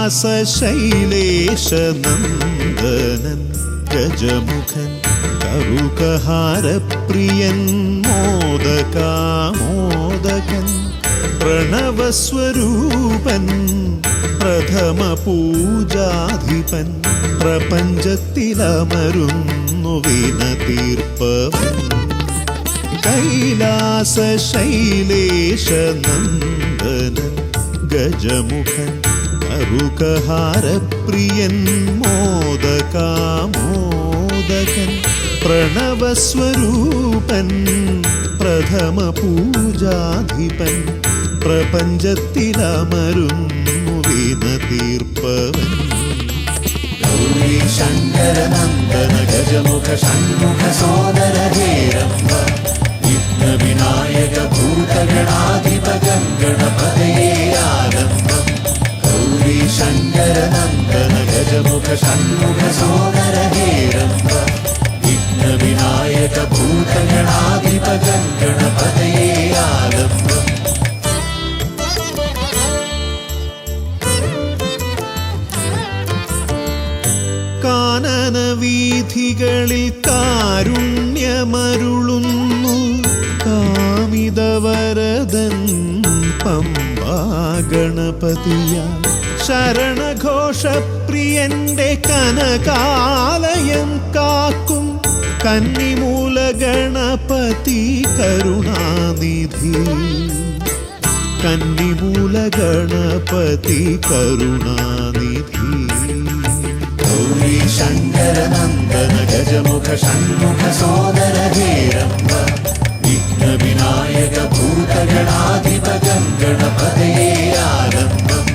കൈലാസശൈലേശനന്ദനൻ ഗജമുഖൻ കറുകഹാരപ്രിയൻ മോദകാമോദകൻ പ്രണവസ്വരൂപൻ പ്രഥമ പൂജാധിപൻ പ്രപഞ്ചത്തിലമരുന്നു വിനതീർപ്പവൻ കൈലാസശൈലേശനന്ദനൻ ഗജമുഖൻ കറുകഹാരപ്രിയൻ മോദകാമോദകൻ പ്രണവസ്വരൂപൻ പ്രഥമ പൂജാധിപൻ പ്രപഞ്ചത്തിലമരുന്നു വിനതീർപ്പവൻ ഗൗരി ശങ്കര നന്ദന ഗജമുഖ ഷൺമുഖ സോദര ഹേരംബ വിഘ്ന വിനായക ഭൂതഗണാധിപ ഗണപതയേ ആലംബം ഗൗരി ശങ്കര നന്ദന ഗജമുഖ ഷൺമുഖ സോദര ഹേരംബ വിഘ്ന വിനായക ഭൂതഗണാധിപ ഗണപതയേ ആലംബം കാനനവീഥികളിൽ കാരുണ്യമരുളുന്നു കാമിതവരദൻ പമ്പാ ഗണപതിയാ ശരണഘോഷപ്രിയന്റെ കനകാലയം കാക്കും കന്നിമൂല ഗണപതി കരുണാനിധി കന്നിമൂല ഗണപതി കരുണാനിധി ഗൗരി ശങ്കര നന്ദന ഗജമുഖ ഷൺമുഖ സോദര ഹേരംബ വിഘ്ന വിനായക ഭൂതഗണാധിപ ഗണപതയേ ആലംബം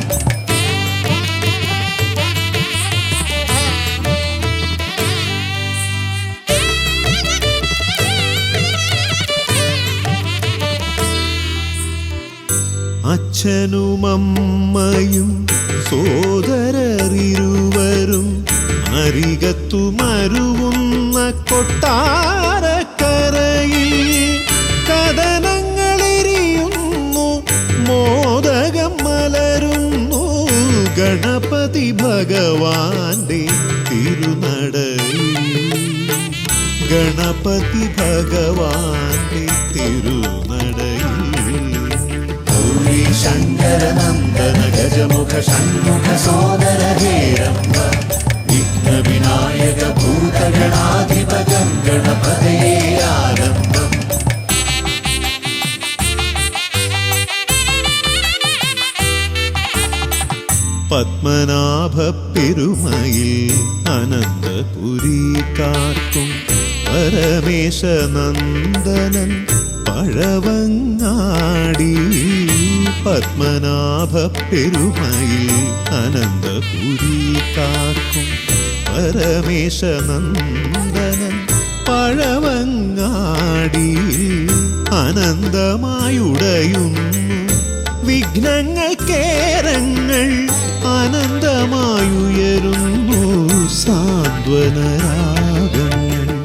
അച്ഛനുമമ്മയും സോദരരിരുവരും അരികത്തു മരുവുന്ന കൊട്ടാരക്കരയിൽ കഥനങ്ങളെരിയുന്നു മോദകം മലരുന്നു ഗണപതി ഭഗവാന്റെ തിരുനടയിൽ ഗണപതി ഭഗവാന്റെ തിരുനടയിൽ ഗൗരി ശങ്കര നന്ദന ഗജമുഖ ഷൺമുഖ സോദര ഹേരംബ വിഘ്ന വിനായക ഭൂതഗണാധിപ ഗണപതയേ ആലംബം പത്മനാഭ പെരുമയിൽ അനന്തപുരി കാക്കും പരമേശനന്ദനൻ പഴവങ്ങാടി പത്മനാഭ പെരുമയിൽ അനന്തപുരി കാക്കും പരമേശനന്ദനൻ പഴവങ്ങാടി അനന്തമായുടയുന്നു വിഘ്നങ്ങൾ കേരങ്ങൾ അനന്തമായുയരുന്നു സാന്ത്വനരാഗങ്ങൾ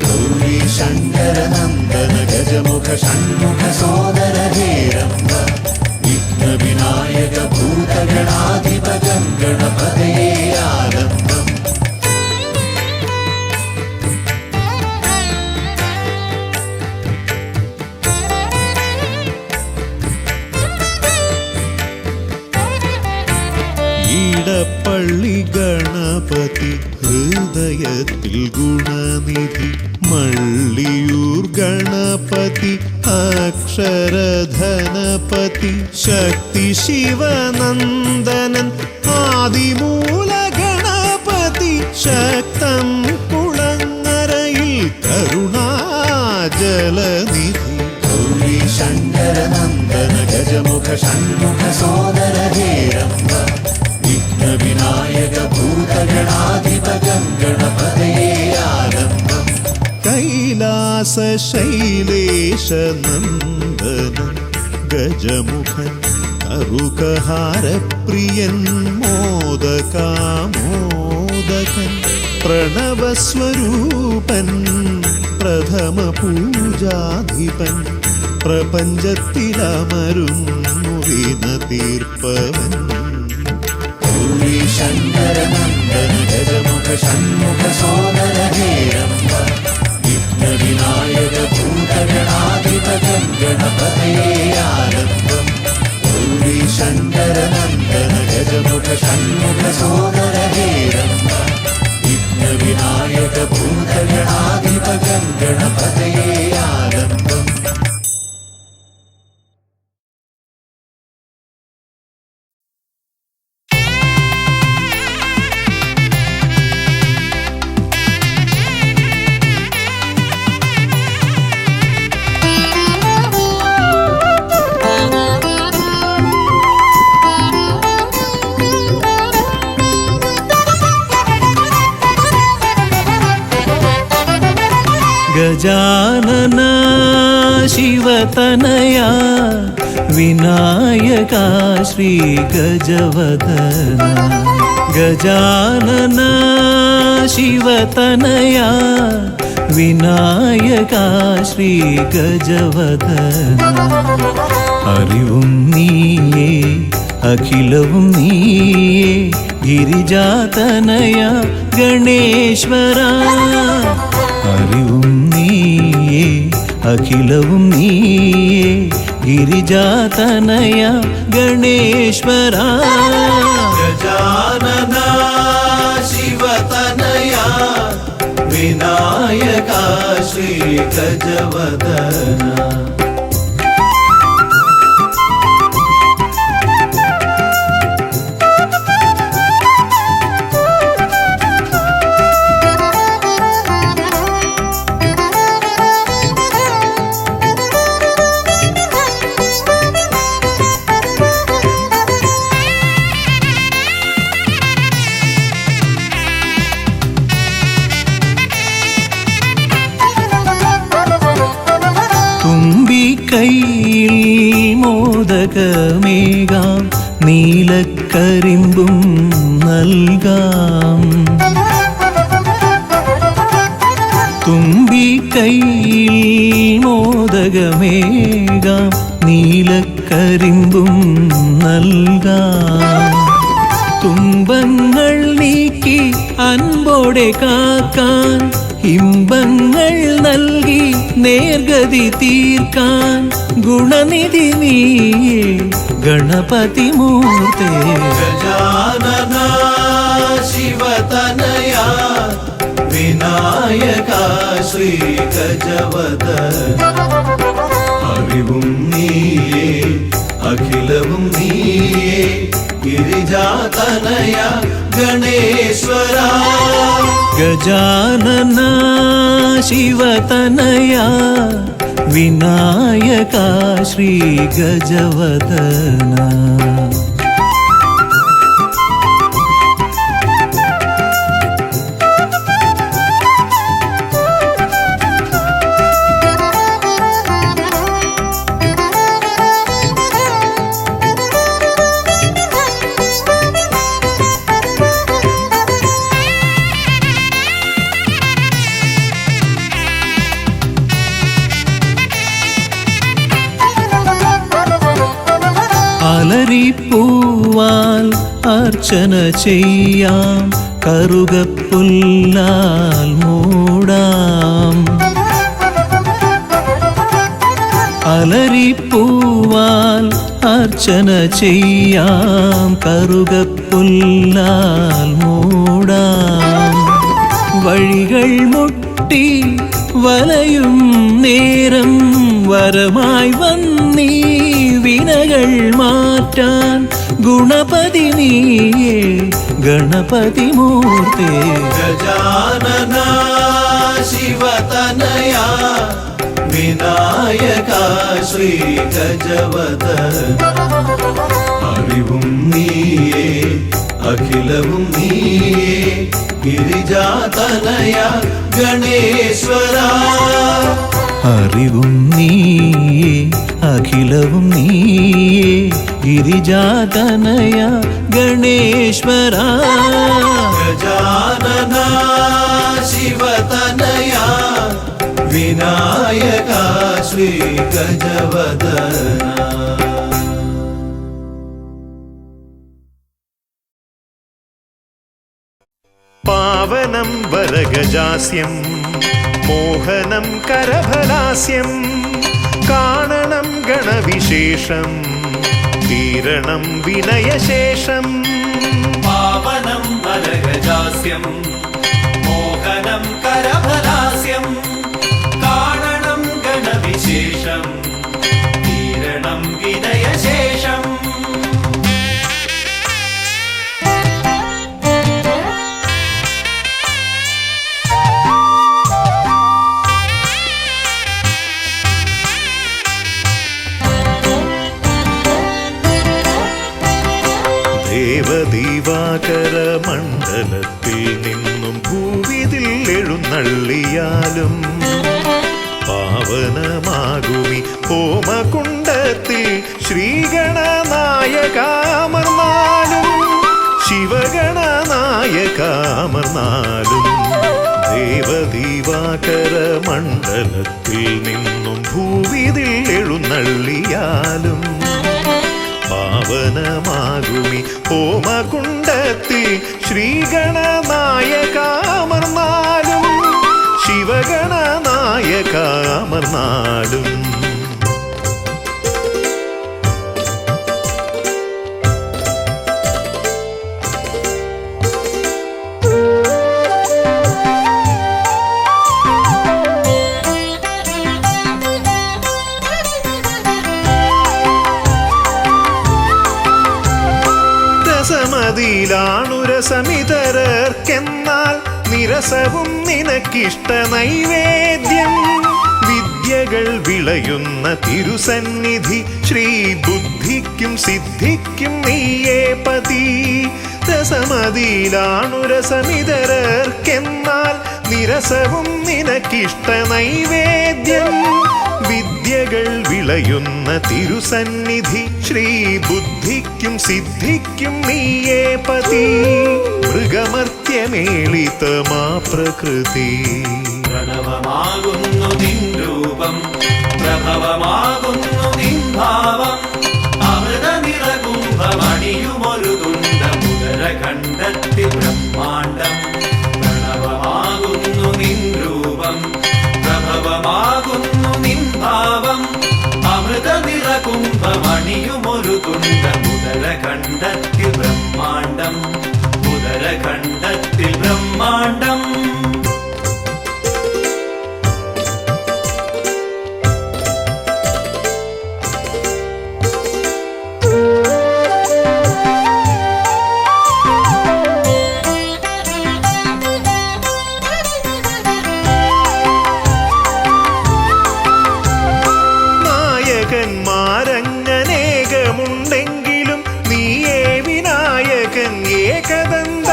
ഗൗരി ശങ്കര നന്ദന ഗജമുഖ ഷൺമുഖ സോദര ഹേരംബ വിഘ്ന വിനായക ഭൂതഗണാധിപ ഗണപതയേ ആലംബം ഈടപ്പള്ളി ഗണപതി ഹൃദയത്തിൽ ഗുണനിധി മള്ളിയൂർ ഗണപതി അക്ഷരധനപതി ശക്തി ശിവനന്ദനൻ ആദിമൂല ഗണപതി ശക്തം കുളങ്ങരയിൽ കരുണാജലനിധി ഗൗരി ശങ്കര നന്ദന ഗജമുഖ ഷൺമുഖ സോദര ഹേരംബ വിഘ്ന വിനായക ഭൂതഗണാധിപ ഗണപതയേ ആലംബം കൈലാസശൈലേശനന്ദനൻ ഗജമുഖൻ കറുകഹാരപ്രിയൻ മോദകാമോദകൻ പ്രണവസ്വരൂപൻ പ്രഥമ പൂജാധിപൻ പ്രപഞ്ചത്തിലമരുന്നു വിനതീർപ്പവൻ ഗൗരി शङ्करनन्दन गजमुख षण्मुख सोदर हे रम्ब विघ्नविनायक भूतगणाधिप गणपतये आरम्भम् गौरी शङ्करनन्दन गजमुख षण्मुख सोदर हे रम्ब विघ्नविनायक भूतगणाधिप गणपतये आरम्भम् गजानना शिवतनया विनायका श्रीगजवदना गजानना शिवतनया विनायका श्रीगजवदना അറിവും നീയേ അഖിലവും നീയേ ഗിരിജാതനയ ഗണേശ്വര അറിവും നീയേ അഖിലവും നീയേ ഗിരിജാതനയ ഗണേശ്വര ഗജാനന ശിവതനയ വിനായക ശ്രീ ഗജവദന കൈയിൽ മോദകമേകാം നീലക്കരിമ്പും നൽകാം തുമ്പിക്കൈയിൽ മോദകമേകാം നീലക്കരിമ്പും നൽകാം തുമ്പങ്ങൾ നീക്കി അൻപോടെ കാക്കാൻ ഇമ്പങ്ങൾ നൽകി നേർഗതി തീർക്കാൻ ഗുണനിധി നീയേ ഗണപതി മൂർത്തേ ഗജാനന ശിവതനയ വിനായക ശ്രീ ഗജവദന അറിവും നീയേ അഖിലവും നീയേ ഗിരിജാതനയ ഗണേശ്വര ഗജാനന ശിവതനയ വിനായക ശ്രീ ഗജവദന അലരിപ്പൂവാൽ അർച്ചന ചെയ്യാം കറുകപ്പുല്ലാൽ മൂടാം അലരിപ്പൂവാൽ അർച്ചന ചെയ്യാം കറുകപ്പുല്ലാൽ മൂടാം വഴികൾ മുട്ടി വലയും നേരം വരമായി വന്നീ വിനകൾ മാറ്റാൻ ഗുണപതി നീയേ ഗണപതി മൂർത്തേ ഗജാനന ശിവതനയ വിനായക ശ്രീ ഗജവദന അറിവും നീയേ അഖിലവും നീയേ ഗിരിജാതനയ ഗണേശ്വര അറിവും നീയേ അഖിലവും നീയേ ഗിരിജാതനയ ഗണേശ്വര ഗജാനന ശിവതനയ വിനായക ശ്രീ ഗജവദന പാവനം വരഗജാസ്യം മോഹനം കരഫലാസ്യം കാണണം ഗണവിശേഷം തീരണം വിനയശേഷം പാവനം വരഗജാസ്യം മോഹനം കരഫലാസ്യം കാണണം ഗണവിശേഷം തീരണം വിനയശേഷം ദേവദീവാകര മണ്ഡലത്തിൽ നിന്നും ഭൂവിതിൽ എഴുന്നള്ളിയാലും പാവനമാകുമി ഹോമകുണ്ടത്തിൽ ശ്രീഗണനായകാമർന്നാലും ശിവഗണനായകാമർന്നാലും ദേവദീവാകര മണ്ഡലത്തിൽ നിന്നും ഭൂവിതിൽ എഴുന്നള്ളിയാലും പാവനമാകുമി ഹോമകുണ്ടത്തിൽ ശ്രീഗണനായകാമർന്നാലും ശിവഗണനായകാമർന്നാലും രസമതിയിലാണുരസമിതരർക്കെന്നാൽ നിരസവും നിനക്കിഷ്ട നൈവേദ്യം വിദ്യകൾ വിളയുന്ന തിരുസന്നിധി ശ്രീബുദ്ധിക്കും സിദ്ധിക്കും നീയേ പതി രസമതിയിലാണുരസമിതരർക്കെന്നാൽ നിരസവും നിനക്കിഷ്ട നൈവേദ്യം വിദ്യകൾ വിളയുന്ന തിരുസന്നിധി ശ്രീബുദ്ധിക്കും സിദ്ധിക്കും നീയേ പതി മൃഗമർത്യമേളിതമാ പ്രകൃതി പ്രണവമാകുന്നു നിൻ രൂപം പ്രഭവമാകുന്നു നിൻ ഭാവം അമൃത നിറകുംഭമണിയുമൊരു തുണ്ട മുദരഖണ്ഡത്തിൽ ബ്രഹ്മാണ്ഡം പ്രണവമാകുന്നു നിൻ രൂപം പ്രഭവമാകുന്നു നിൻ ഭാവം അമൃത നിറകുംഭമണിയുമൊരു തുണ്ട മുദരഖണ്ഡത്തിൽ ബ്രഹ്മാണ്ഡം ഉദരഖണ്ഡത്തിൽ ബ്രഹ്മാണ്ഡം നായകന്മാരങ്ങനേകമുണ്ടെങ്കിലും നീയേ വിനായകൻ ഏകദന്ത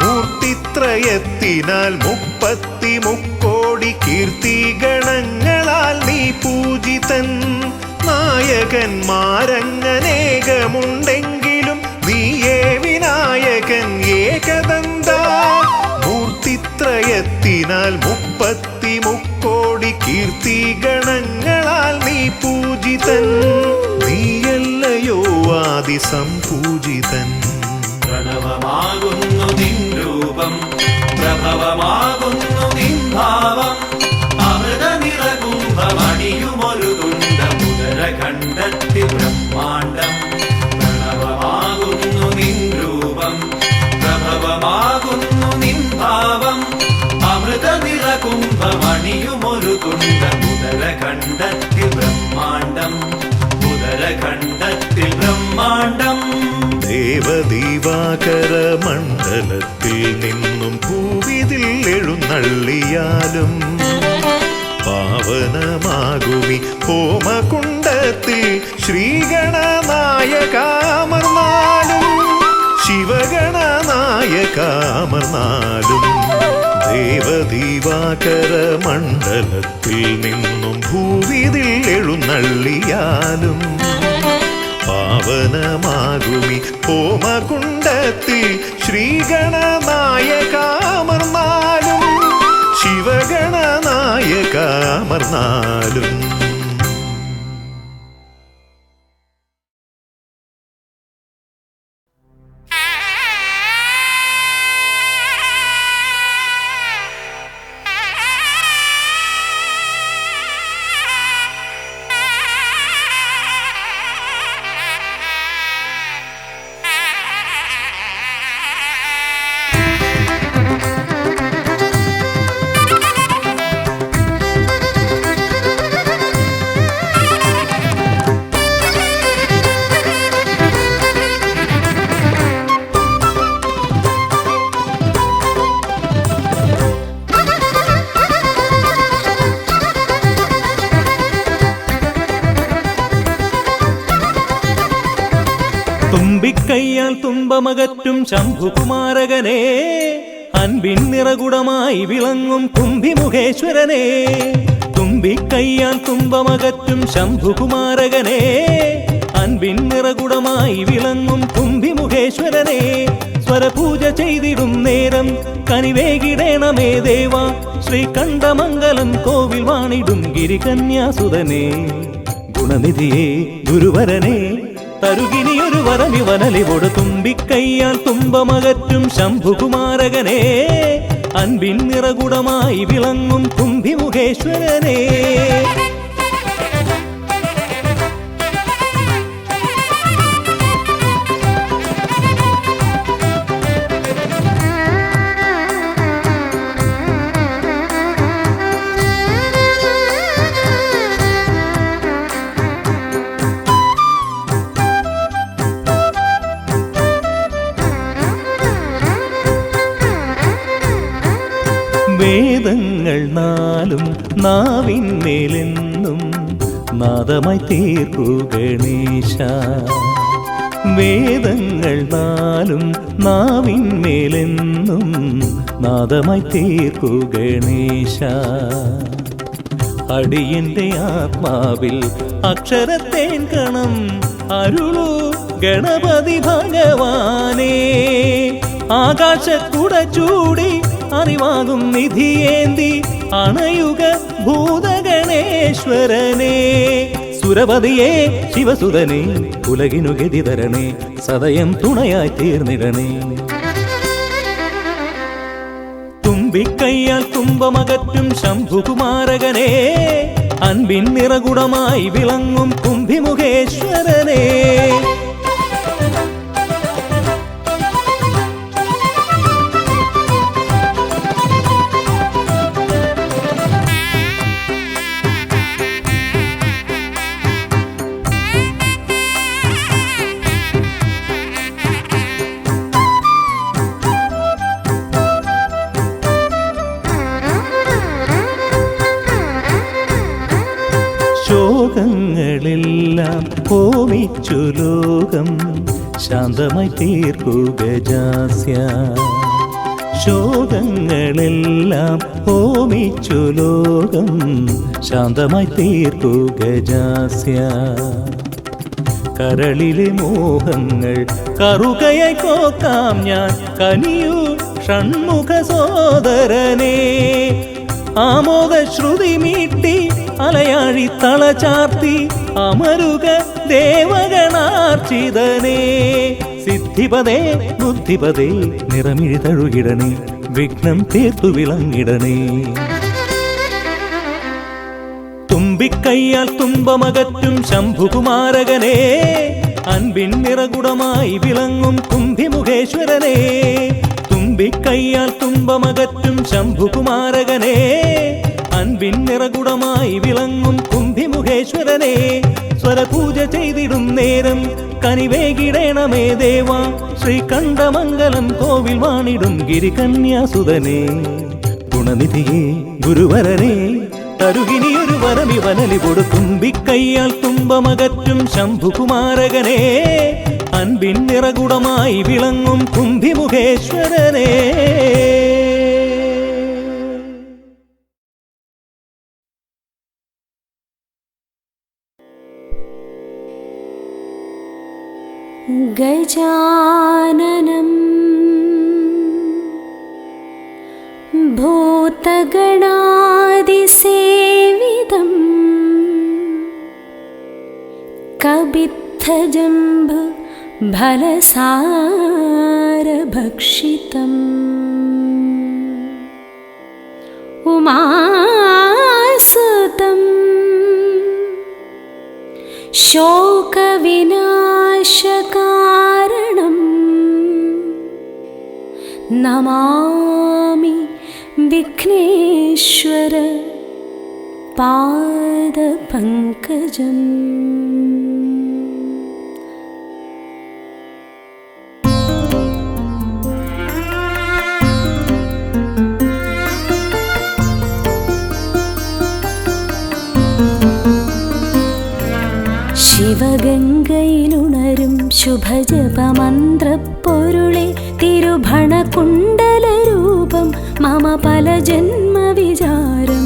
മൂർത്തിത്രയത്തിനാൽ 33 കീർത്തി ഗണങ്ങളാൽ നീ പൂജിതൻ നായകന്മാരങ്ങനേകമുണ്ടെങ്കിലും നീയേ വിനായകൻ ഏകദന്ത മൂർത്തിത്രയത്തിനാൽ 33 കീർത്തി ഗണങ്ങളാൽ നീ പൂജിതൻ നീയല്ലയോ ആദിസംപൂജിതൻ പ്രണവമാകുന്നു നിൻ രൂപം പ്രഭവമാകുന്നു നിൻ ഭാവം അമൃത നിറകുംഭമണിയുമൊരു തുണ്ട മുദരഖണ്ഡത്തിൽ ബ്രഹ്മാണ്ഡം പ്രണവമാകുന്നു നിൻ രൂപം പ്രഭവമാകുന്നു നിൻ ഭാവം അമൃത നിറകുംഭമണിയുമൊരു തുണ്ട മുദരഖണ്ഡത്തിൽ ബ്രഹ്മാണ്ഡം ഉദരഖണ്ഡത്തിൽ ബ്രഹ്മാണ്ഡം ദേവദീവാകര മണ്ഡലത്തിൽ നിന്നും ഭൂവിതിൽ എഴുന്നള്ളിയാലും പാവനമാകുമി ഹോമകുണ്ടത്തിൽ ശ്രീഗണനായകാമർന്നാലും ശിവഗണനായകാമർന്നാലും ദേവദീവാകര മണ്ഡലത്തിൽ നിന്നും ഭൂവിതിൽ എഴുന്നള്ളിയാലും പാവനമാകുമി ഹോമകുണ്ടത്തിൽ ശ്രീഗണനായകാമർന്നാലും ശിവഗണനായകാമർന്നാലും തുമ്പമകറ്റും ശംഭുകുമാരകനെ, അൻപിൻ നിറകുടമായി വിളങ്ങും കുംഭിമുഖേശ്വരനെ. തുമ്പിക്കയ്യാൽ തുമ്പമകറ്റും ശംഭുകുമാരകനെ, അൻപിൻ നിറകുടമായി വിളങ്ങും കുംഭിമുഖേശ്വരനെ. സ്വരപൂജ ചെയ്തിടും നേരം കനിവേകിടേണമേ ദേവ, ശ്രീകണ്ഠമംഗലം കോവിൽ വാണിടും ഗിരികന്യാസുതനെ. ഗുണനിധിയെ ഗുരുവരനെ, തരുകിനിയൊരു വരമിവനലിവോട്. തുമ്പിക്കയ്യാൽ തുമ്പമകറ്റും ശംഭുകുമാരകനെ, അൻപിൻ നിറകുടമായി വിളങ്ങും കുംഭിമുഖേശ്വരനെ. വേദങ്ങൾ നാലും നാവിന്മേലെന്നും നാദമായി തീർക്കൂ ഗണേശ. വേദങ്ങൾ നാലും നാവിന്മേലെന്നും നാദമായി തീർക്കൂ ഗണേശ. അടിയന്റെ ആത്മാവിൽ അക്ഷരത്തേൻ കണം അരുളൂ ഗണപതി ഭഗവാനേ. ആകാശക്കുട ചൂടി അറിവാകും നിധിയേന്തി അണയുക ഭൂതഗണേശ്വരനെ. സുരപതിയെ ശിവസുതനെ, ഉലകിനു ഗതി തരണേ, സദയം തുണയായി തീർന്നിടണേ. തുമ്പിക്കയ്യാൽ തുമ്പമകറ്റും ശംഭുകുമാരകനെ, അൻപിൻ നിറകുടമായി വിളങ്ങും കുംഭിമുഖേശ്വരനെ. ശോകങ്ങളെല്ലാം ഹോമിച്ചു ലോകം ശാന്തമായി തീർക്കൂ ഗജാസ്യ. ശോകങ്ങളെല്ലാം ഹോമിച്ചു ലോകം ശാന്തമായി തീർക്കൂ ഗജാസ്യ. കരളിലെ മോഹങ്ങൾ കറുകയായി കോക്കാം ഞാൻ, കനിയൂ ഷൺമുഖ സോദരനെ. ആമോദ ശ്രുതി മീട്ടി അലയാഴി തളചാർത്തി അമരുക ദേവഗണാർച്ചിതനേ. സിദ്ധിപദേ ബുദ്ധിപദേ നിറമിഴി തഴുകിടണേ, വിഘ്നം തീർത്തു വിളങ്ങിടണേ. തുമ്പിക്കയ്യാൽ തുമ്പമകറ്റും ശംഭുകുമാരകനെ, അൻപിൻ നിറകുടമായി വിളങ്ങും കുംഭിമുഖേശ്വരനെ. തുമ്പിക്കയ്യാൽ തുമ്പമകറ്റും ശംഭുകുമാരകനെ, അൻപിൻ നിറകുടമായി വിളങ്ങും കുംഭിമുഖേശ്വരനെ. സ്വരപൂജ ചെയ്തിടും നേരം കനിവേകിടേണമേ ദേവ, ശ്രീകണ്ഠമംഗലം കോവിൽ വാണിടും ഗിരികന്യാസുതനെ. ഗുണനിധിയെ ഗുരുവരനെ, തരുകിനിയൊരു വരമിവനലിവോട്. തുമ്പിക്കയ്യാൽ തുമ്പമകറ്റും ശംഭുകുമാരകനെ, അൻപിൻ നിറകുടമായി വിളങ്ങും കുംഭിമുഖേശ്വരനെ. ഗജാനനം ഭൂതഗണാദിസേവിതം കബിത്തജംബു ഫലസാരഭക്ഷിതം ഉമാസുതം ശോകവിനാശകാരണം നമാമി വിഘ്നേശ്വര പാദപങ്കജം. ശിവഗംഗയിലുണരും ശുഭജപമന്ത്രപ്പൊരുളെ തിരുഭണകുണ്ടലരൂപം മമ പല ജന്മവിചാരം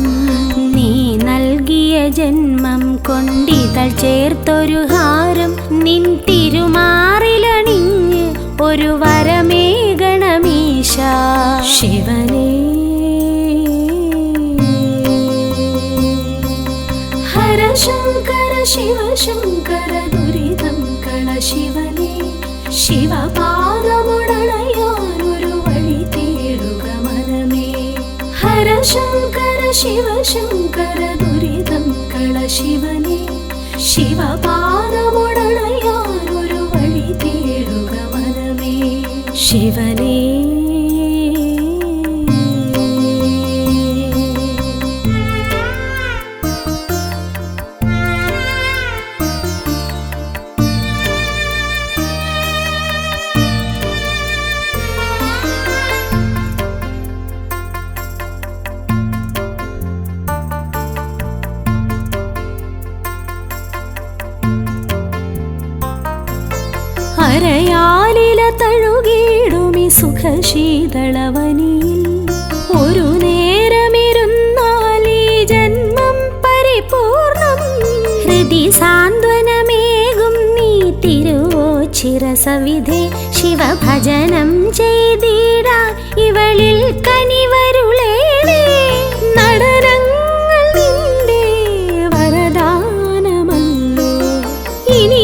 നീ നൽകിയ ജന്മം കൊണ്ടിതൾ ചേർത്തൊരു ഹാരം നിൻ തിരുമാറിലണിഞ്ഞ് ഒരു വരമേകണമീശ ശിവനേ ഹര ശങ്കര ശിവ ശങ്കര ദുരിതം കള ശിവനേ ശിവപാദമുടണയാനൊരു വഴി തേടുക മനമേ ഹര ശങ്കര ശിവ ശങ്കര ദുരിതം കള ശിവനേ ശിവപാദമുടണയാനൊരു വഴി തേടുക മനമേ ശിവനേ അരയാലില തഴുകിടുമി സുഖശീതളവനിയിൽ ഒരു നേരമിരുന്നാൽ ഈ ജന്മം പരിപൂർണം ഹൃദി സാന്ത്വനമേകും നീ തിരുവോച്ചിരസവിധേ ശിവഭജനം ചെയ്തിട ഇവളിൽ കനിവരുളേണേ നടനങ്ങൾ നിന്റെ വരദാനമല്ലോ ഇനി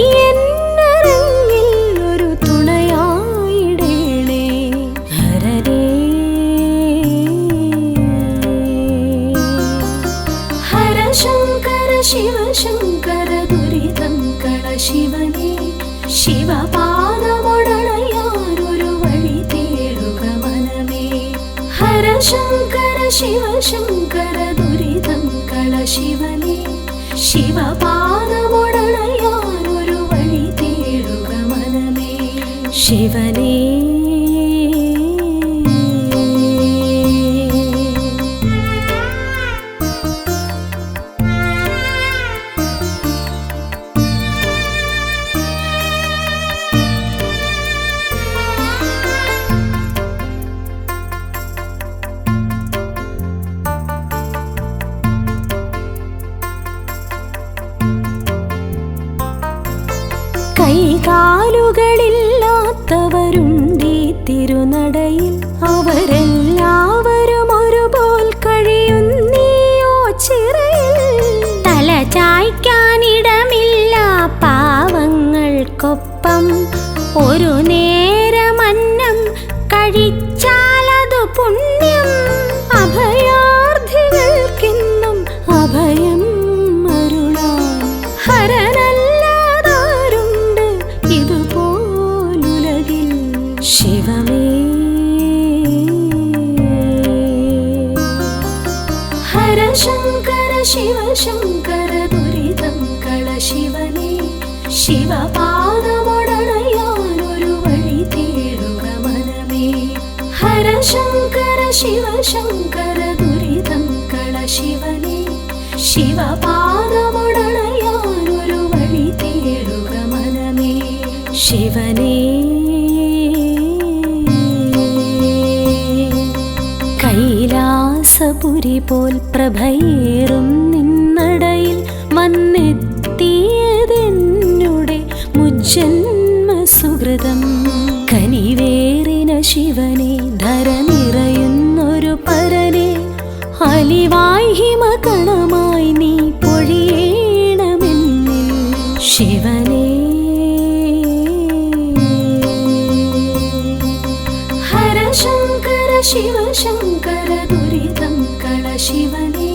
ശിവ ശങ്കര ദുരിതം കള ശിവനേ ശിവപാദമുടണയാനൊരു വഴി തേടുക മനമേ ഹര ശങ്കര ശിവ ശങ്കര ദുരിതം കള ശിവനേ ശിവപാദമുടണയാനൊരു വഴി തേടുക മനമേ ശിവനേ കൈകാലുകളില്ലാത്തവരുണ്ടീ തിരുനടയിൽ അവരെല്ലാവരും ഒരുപോൽ കഴിയുന്നീയോ ചിറയിൽ തല ചായ്ക്കാനിടമില്ല പാവങ്ങൾക്കൊപ്പം ഒരു നേരമന്നം കഴിച്ചാലതു പുണ്യം അഭയാർത്ഥികൾക്കെന്നും അഭയം അരുളാൻ ഹരനല്ലാതാരുണ്ട് ഇതുപോലുലകിൽ ശിവമേ ഹര ശങ്കര ശിവ ശങ്കര ദുരിതം കള ശിവനേ ശിവപാദമുടണയാനൊരു വഴി തേടുക മനമേ ഹര ശങ്കര ശിവ ശങ്കര ദുരിതം കള ശിവനേ ശിവപാദമുടണയാനൊരു വഴി തേടുക മനമേ ശിവനേ കൈലാസപുരി പോൽ പ്രഭയേറും നിന്നടയിൽ വന്നെത്തിയതെന്നുടെ മുജ്ജന്മ സുഹൃതം കനിവേറിന ശിവനെ ധര നിറയുന്നൊരു പരനെ അലിവായി ഹിമകണമായി നീ പൊഴിയേണമെന്നിൽ ശിവനേ ഹര ശങ്കര ശിവ ശങ്കര ദുരിതം കള ശിവനേ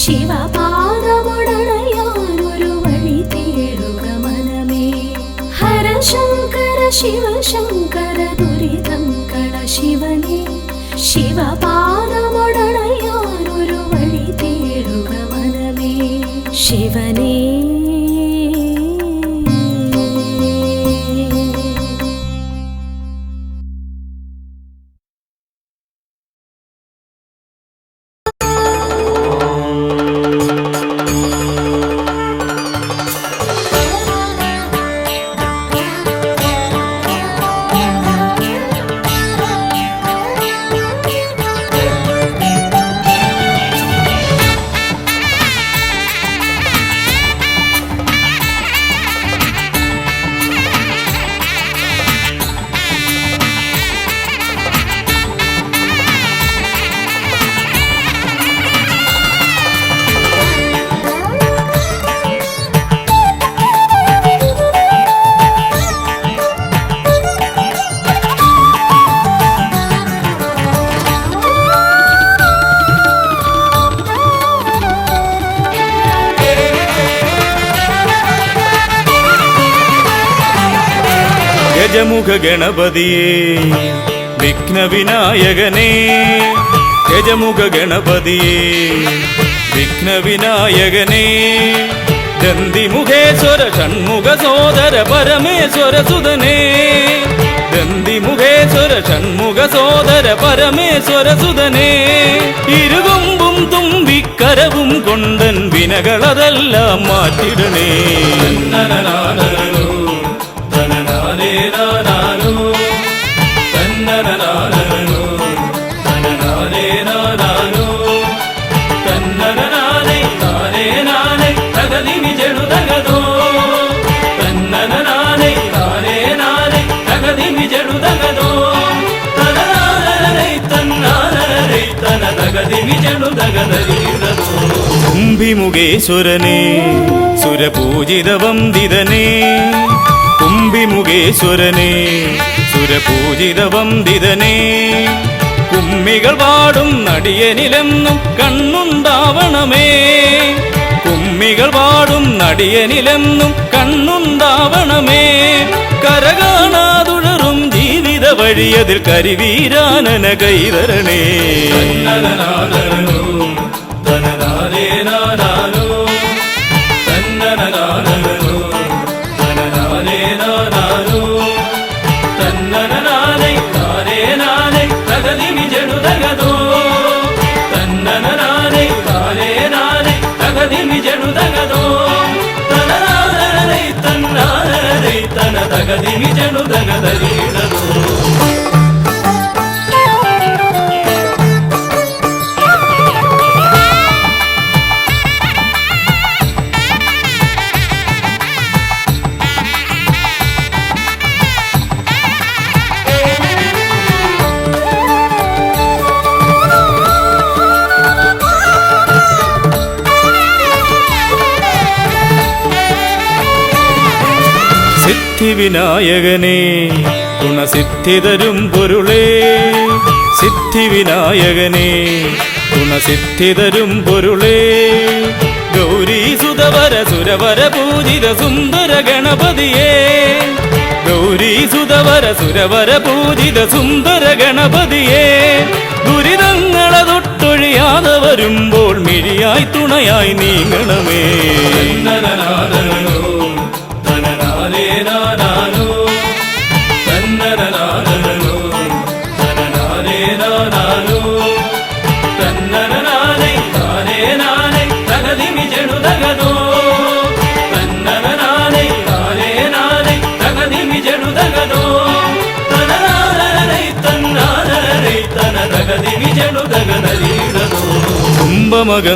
ശിവപാദമുടണയാനൊരു വഴി തേടുക മനമേ ഹര ശങ്കര ശിവ ശങ്കര ദുരിതം കള ശിവനേ ശിവപാദമുടണയാനൊരു വഴി തേടുക മനമേ ശിവനേ ഗജമുഖ ഗണപതിയേ വിഘ്നവിനായകനേ ഗജമുഖ ഗണപതിയേ വിഘ്നവിനായകനേ ദന്തിമുഖേശ്വര ഷൺമുഖ സോദര പരമേശ്വര സുതനേ ദന്തിമുഖേശ്വര ഷൺമുഖ സോദര പരമേശ്വര സുതനേ ഇരുകൊമ്പും തുമ്പിക്കരവും കൊണ്ടൻ വിനകളതെല്ലാം മാറ്റിടണേ കുംഭിമുഖേശ്വരനേ സുരപൂജിത വന്ദിതനേ കുംഭിമുഖേശ്വരനേ സുരപൂജിത വന്ദിതനേ കുമ്മികൾ പാടും നടിയനിലെന്നും കണ്ണുണ്ടാവണമേ കുമ്മികൾ പാടും നടിയനിലെന്നും കണ്ണുണ്ടാവണമേ കരകാണാതുഴറും ജീവിത വഴിയതിൽ കരിവീരാനന കൈതരണേ സിദ്ധിവിനായകനേ ഗുണസിദ്ധിതരും പൊരുളേ സിദ്ധിവിനായകനേ ഗുണസിദ്ധിതരും പൊരുളേ ഗൗരീസുതവര സുരവര പൂജിത സുന്ദര ഗണപതിയേ ഗൗരീസുതവര സുരവര പൂജിത സുന്ദര ഗണപതിയേ ദുരിതങ്ങളെ തൊട്ടൊഴിയാതെ വരുമ്പോൾ മിഴിയായി തുണയായി നീങ്ങണമേ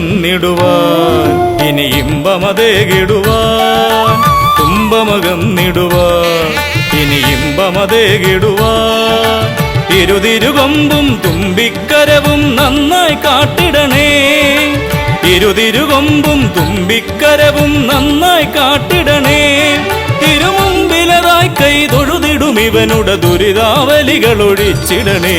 തുമ്പമകന്നിടുവാൻ ഇനി ഇമ്പമതേകിടുവാൻ തുമ്പമകന്നിടുവാൻ ഇനി ഇമ്പമതേകിടുവാൻ ഇരുതിരുകൊമ്പും തുമ്പിക്കരവും നന്നായി കാട്ടിടണേ ഇരുതിരുകൊമ്പും തുമ്പിക്കരവും നന്നായി കാട്ടിടണേ തിരുമുമ്പിലതായി കൈ തൊഴുതിടും ഇവനുടെ ദുരിതാവലികൾ ഒഴിച്ചിടണേ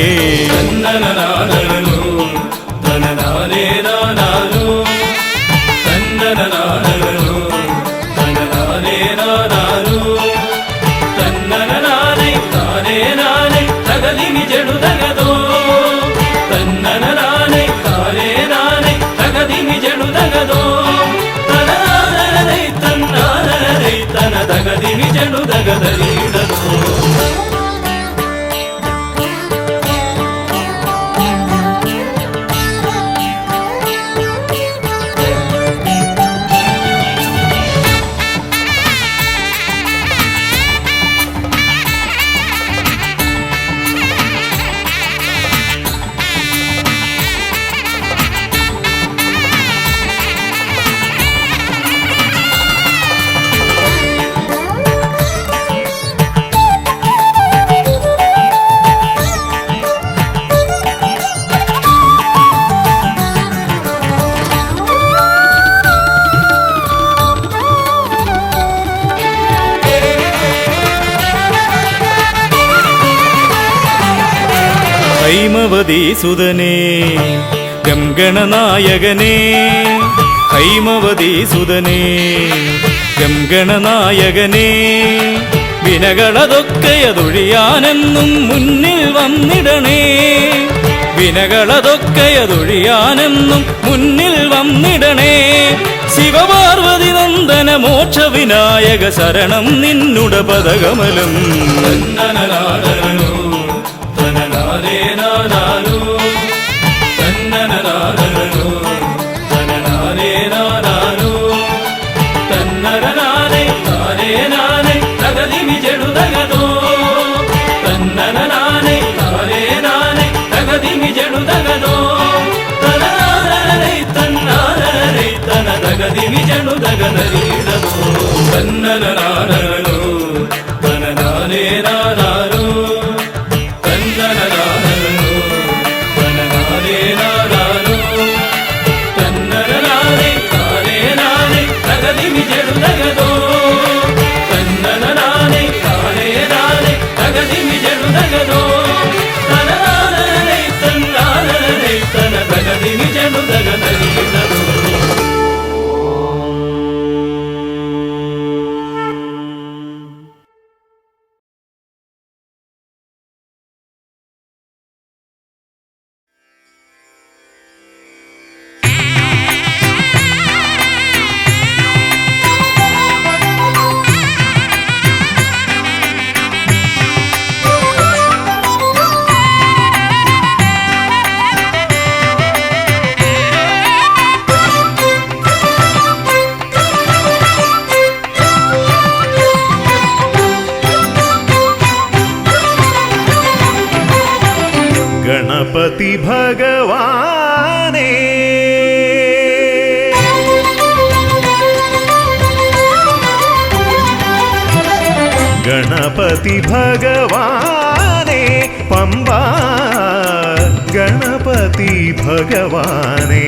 ഹൈമവതീസുതനേ ഗംഗണനായകനേ ഹൈമവതീസുതനേ ഗംഗണനായകനേ വിനകളതൊക്കെയതൊഴിയാനെന്നും മുന്നിൽ വന്നിടണേ. വിനകളതൊക്കെയതൊഴിയാനെന്നും മുന്നിൽ വന്നിടണേ. ശിവപാർവതി നന്ദന മോക്ഷ വിനായക ശരണം നിന്നുട പദകമലം. തന്നനനാദനോ തനനാരേനാദാനോ തന്നനനാദനോ തനനാരേനാദാനോ തന്നനനാരേ നാരേനാരേ തകതിമി ചെടുതകതോ തന്നനനാരേ നാരേനാരേ തകതിമി ചെടുതകതോ തനനാരേ തന്നാരേ തന തകതിമി ചെടുതകതരീടതോ തന്നനനാരനോ തനനാരേനാദാനോ തന്നനനാരനോ തനനാരേനാദാനോ തന്നനനാരേ നാരേനാരേ തകതിമി ചെടുതകതോ തന്നനനാരേ നാരേനാരേ തകതിമി ചെടുതകതോ തനനാരേ തന്നാരേ തന തകതിമി ചെടുതകതരീടതോ. ഗണപതി ഭഗവാനേ ഗണപതി ഭഗവാനേ പമ്പ ഗണപതി ഭഗവാനേ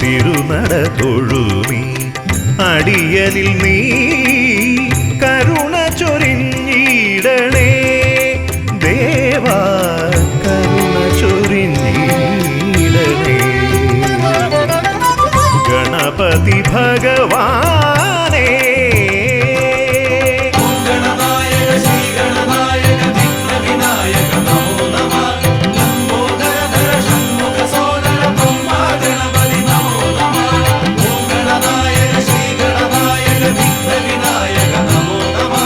തിരുനട തൊഴുമീ അടിയനിൽ നീ കരുണ ചൊരിഞ്ഞിടണേ ദേവാ കരുണ ചൊരിഞ്ഞിടണേ. ഗണപതി ഭഗവാനേ ഗണനായക ശ്രീ ഗണനായക വിഘ്ന വിനായക നമോ നമഃ. ലംബോദരധര ഷണ്മുഖ സോദര പമ്പാ ഗണപതി നമോ നമഃ. ഓം ഗണനായക ശ്രീ ഗണനായക വിഘ്ന വിനായക നമോ നമഃ.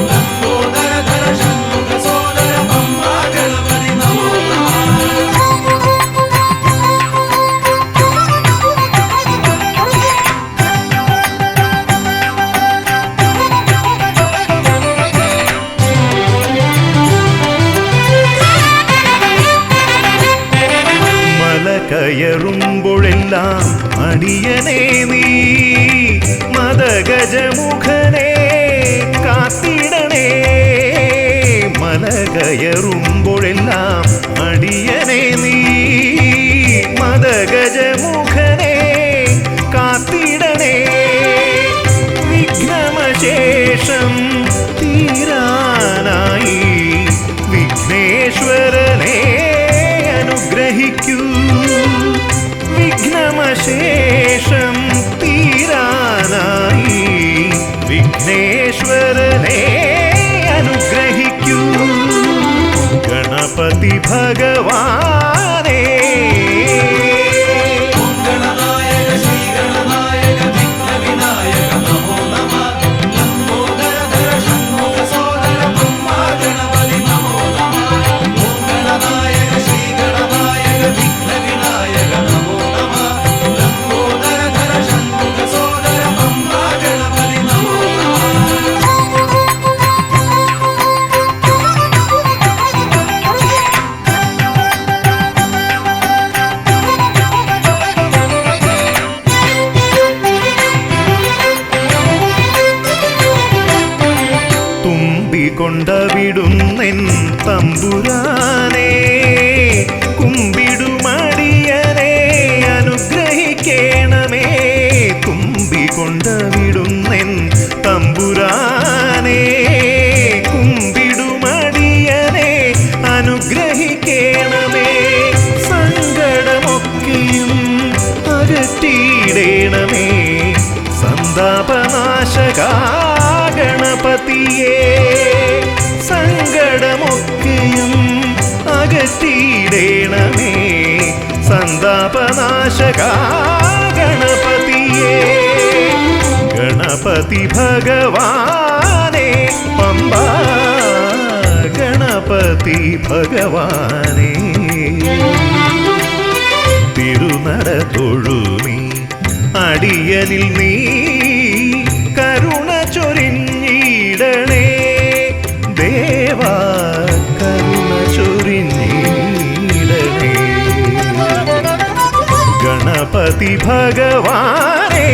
ലംബോദരധര ഷണ്മുഖ സോദര പമ്പാ ഗണപതി നമോ നമഃ. മല കയറുമ്പോഴെല്ലാം അടിയനേ നീ മദഗജമുഖനെ കാത്തിടണേ. മല കയറുമ്പോഴെല്ലാം അടിയനേ നീ മദഗജമുഖനെ കാത്തിടണേ. വിഘ്നമശേഷം തീരാനായി വിഘ്നേശ്വരനെ അനുഗ്രഹിക്കൂ. വിഘ്നമശേഷം തീരാനായി വിഘ്നേശ്വരനെ അനുഗ്രഹിക്കൂ. ഗണപതി ഭഗവാനേ ഗണനായക ശ്രീ ഗണനായക വിഘ്ന വിനായക നമോ നമഃ. ലംബോദരധര ഷണ്മുഖ സോദര പമ്പാ ഗണപതി നമോ നമഃ. ഓം ഗണനായക ശ്രീ ഗണനായക വിഘ്ന വിനായക നമോ നമഃ. ലംബോദരധര ഷണ്മുഖ സോദര പമ്പാ ഗണപതി നമോ നമഃ. തുമ്പിക്കൊണ്ടവിടുന്നെൻ തമ്പുരാനേ കുമ്പിടുമടിയനെ അനുഗ്രഹിക്കണമേ. തുമ്പിക്കൊണ്ടവിടുന്നെൻ തമ്പുരാനേ കുമ്പിടുമടിയനെ അനുഗ്രഹിക്കണമേ. സങ്കടമൊക്കെയും അകറ്റിയിടണമേ. സന്താപനാശകാ ഗണപതിയേ സങ്കടമൊക്കെയും അകറ്റിയിടേണമേ സന്താപനാശക ഗണപതിയേ ഗണപതി ഭഗവാനേ പമ്പ ഗണപതി ഭഗവാനേ തിരുനട തൊഴുമീ അടിയനിൽ നീ കരുണ ചൊരിഞ്ഞിടണേ ദേവാ കരുണ ചൊരിഞ്ഞിടണേ ഗണപതി ഭഗവാനേ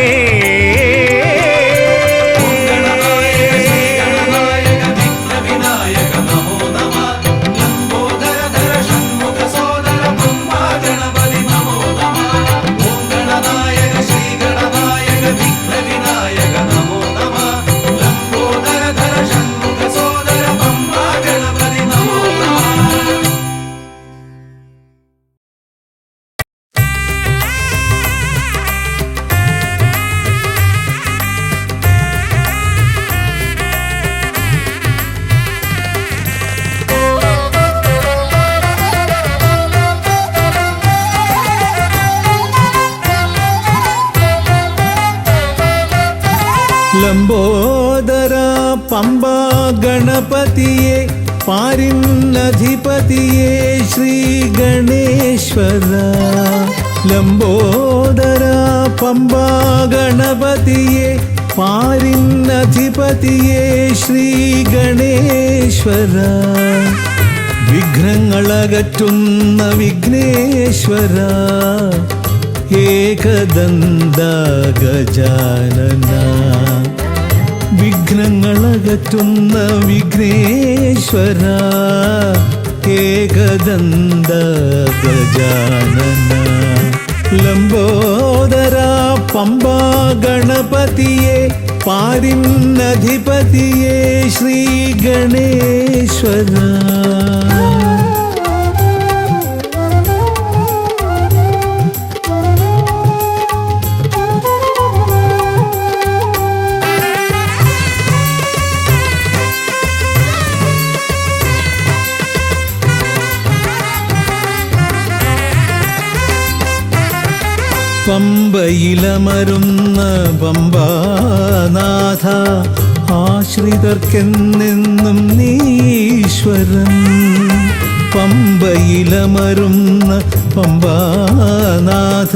ലംബോദര പമ്പ ഗണപതിയെ പാരിന്നധിപതിയെ ശ്രീ ഗണേശ്വര ലംബോദര പമ്പ ഗണപതിയെ പാരിന്നധിപതിയെ ശ്രീ ഗണേശ്വര വിഘ്നങ്ങളകറ്റുന്ന വിഘ്നേശ്വര ഏകദന്ത ഗജാനന വിഘ്നങ്ങളകറ്റുന്ന വിഘ്നേശ്വര ഏകദന്ത ഗജാനന ലംബോദര പമ്പ ഗണപതിയെ പാരിന്നധിപതിയെ ശ്രീ ഗണേശ്വര പമ്പയിലമരുന്ന പമ്പാനാഥ ആശ്രിതർക്കെന്നെന്നും നീശ്വരൻ പമ്പയിലമരുന്ന പമ്പാനാഥ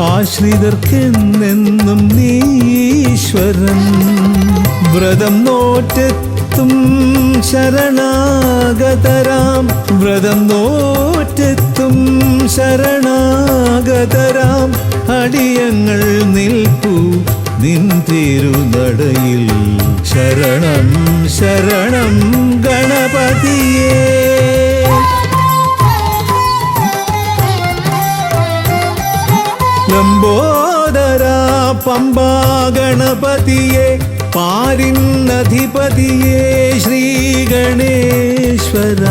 ആശ്രിതർക്കെന്നെന്നും നീശ്വരൻ വ്രതം നോറ്റെത്തും ശരണാഗതരാം വ്രതം നോറ്റെത്തും ശരണാഗതരാം അടിയങ്ങൾ നിൽപ്പു നിൻ തിരുനടയിൽ ശരണം ശരണം ഗണപതിയേ ലംബോദര പമ്പ ഗണപതിയെ പാരിന്നധിപതിയെ ശ്രീ ഗണേശ്വര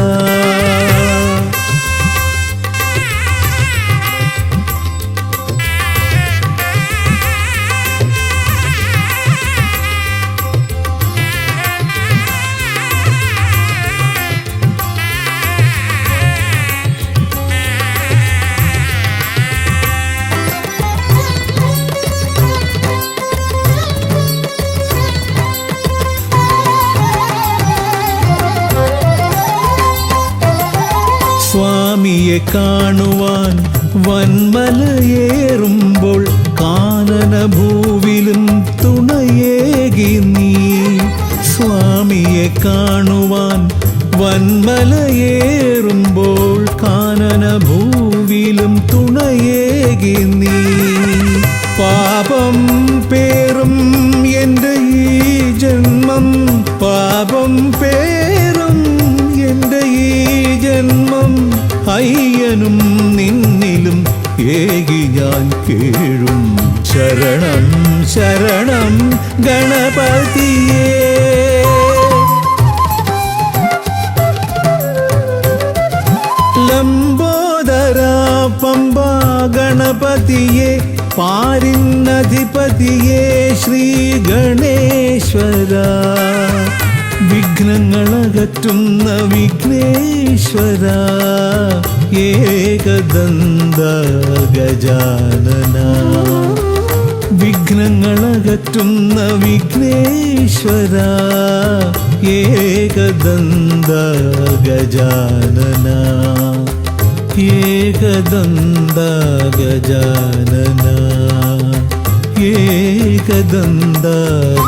സ്വാമിയെ കാണുവാൻ വന്മലയേറുമ്പോൾ കാനനഭൂവിലും തുണയേകി നീ സ്വാമിയെ കാണുവാൻ വന്മലയേറുമ്പോൾ കാനനഭൂവിലും തുണയേകി നീ പാപം പേറും എൻ്റെ ഈ ജന്മം പാപം പേറും എൻ്റെ ഈ ജന്മം അയ്യനും നിന്നിലും ഏകി ഞാൻ കേഴും ശരണം ശരണം ഗണപതിയേ ലംബോദര പമ്പ ഗണപതിയെ പാരിന്നധിപതിയെ ശ്രീ ഗണേശ്വര വിഘ്നേശ്വര വിഘ്നങ്ങളകറ്റുന്ന വിഘ്നേശ്വര ഏകദന്ത ഗജാനന വിഘ്നങ്ങളകറ്റുന്ന വിഘ്നേശ്വര ഏകദന്ത ഗജാനന ഏകദന്ത ഗജാനന ഏകദന്ത